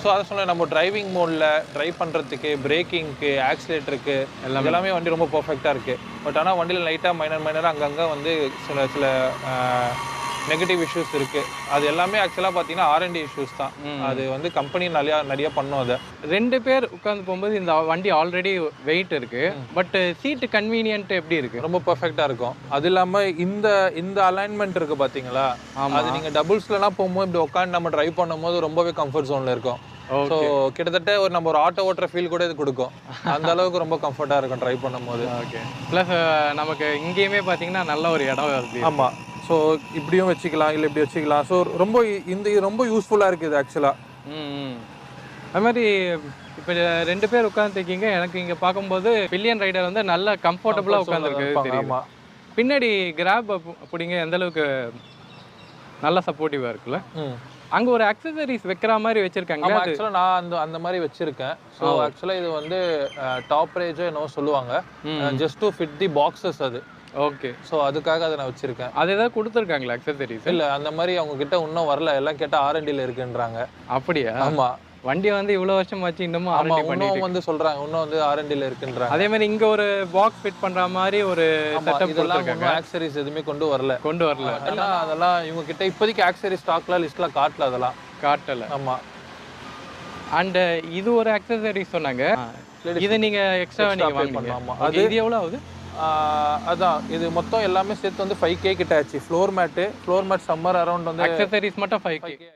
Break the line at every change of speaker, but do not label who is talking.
So அதை சொன்ன நம்ம டிரைவிங் மோடில் ட்ரைவ் பண்ணுறதுக்கு, பிரேக்கிங்க்கு, ஆக்சிலேட்டருக்கு எல்லாமே வண்டி ரொம்ப பர்ஃபெக்டாக இருக்குது. பட் ஆனால் வண்டியில் லைட்டாக மைனராக அங்கங்கே வந்து சில நெகட்டிவ் இஷ்யூஸ் இருக்குது. அது எல்லாமே ஆக்சுவலாக பார்த்தீங்கன்னா R&D இஷ்யூஸ் தான். அது வந்து கம்பெனி நிறைய பண்ணும். அதை
2 பேர் உட்காந்து போகும்போது இந்த வண்டி ஆல்ரெடி வெயிட் இருக்கு. பட் சீட்டு கன்வீனியன்ட் எப்படி இருக்கு?
ரொம்ப பர்ஃபெக்டாக இருக்கும். அது இல்லாமல் இந்த அலைன்மெண்ட் இருக்குது பார்த்தீங்களா, அது நீங்கள் டபுள்ஸ்லாம் போகும்போது இப்படி உட்காந்து நம்ம ட்ரைவ் பண்ணும்போது ரொம்பவே கம்ஃபர்ட் ஜோனில் இருக்கும். ஸோ கிட்டத்தட்ட நம்ம ஒரு ஆட்டோ ஓட்டுற ஃபீல் கூட இது கொடுக்கும். அந்த அளவுக்கு ரொம்ப கம்ஃபர்ட்டாக இருக்கும் ட்ரைவ் பண்ணும்போது.
ஓகே. ப்ளஸ் நமக்கு இங்கேயுமே பார்த்தீங்கன்னா நல்ல ஒரு இடம் வருது.
ஆமாம். ஸோ இப்படியும் வச்சுக்கலாம், இல்லை இப்படி வச்சுக்கலாம். ஸோ ரொம்ப யூஸ்ஃபுல்லாக இருக்குது ஆக்சுவலாக.
அது மாதிரி இப்போ 2 பேர் உட்காந்துருக்கீங்க. எனக்கு இங்கே பார்க்கும்போது பில்லியன் ரைடர் வந்து நல்ல கம்ஃபர்டபுளாக உட்காந்துருக்கு தெரியும். பின்னாடி கிராப் அப்படிங்க எந்த அளவுக்கு நல்ல சப்போர்ட்டிவாக இருக்குல்ல. அங்கே ஒரு அக்சசரிஸ் வைக்கிற மாதிரி வச்சிருக்காங்க.
ஆக்சுவலாக நான் அந்த மாதிரி வச்சிருக்கேன். ஸோ ஆக்சுவலாக இது வந்து டாப் ரேஜோ என்னவோ சொல்லுவாங்க, just to fit the boxes. அது
ஓகே.
ஸோ அதுக்காக அதை நான் வச்சிருக்கேன்.
அது ஏதாவது கொடுத்துருக்காங்களா அக்சசரிஸ்?
இல்லை, அந்த மாதிரி அவங்க கிட்ட இன்னும் வரல. எல்லாம் கேட்டால் R&Dல இருக்குன்றாங்க.
அப்படியா?
ஆமாம்.
வண்டி வந்து இவ்வளோ வருஷம் வச்சு இன்னமும்
இன்னும் வந்து சொல்றாங்க, இன்னும் வந்து R&Dல இருக்குன்றாங்க.
அதே மாதிரி இங்க ஒரு பாக்ஸ் ஃபிட் பண்ற மாதிரி ஒரு செட்டப் கொடுத்திருக்காங்க.
ஆக்சரிஸ் எதுவுமே கொண்டு வரல. அதெல்லாம் இவங்க கிட்ட இப்போதைக்கு ஆக்சரிஸ் ஸ்டாக்ல லிஸ்ட்ல காட்டல. அதெல்லாம்
காட்டல.
ஆமா.
அண்ட் இது ஒரு அக்சசரிஸ் சொன்னாங்க. இதை நீங்க எக்ஸ்ட்ரா நீங்க வாங்குனீங்க. அது இது எவ்வளவு ஆகுது?
அதான் இது மொத்தம் எல்லாமே சேர்த்து வந்து 5K கிட்ட ஆச்சு. ஃப்ளோர் மேட் சம்மர் அரௌண்ட் வந்து
அக்சசரிஸ் மட்டும் 5K.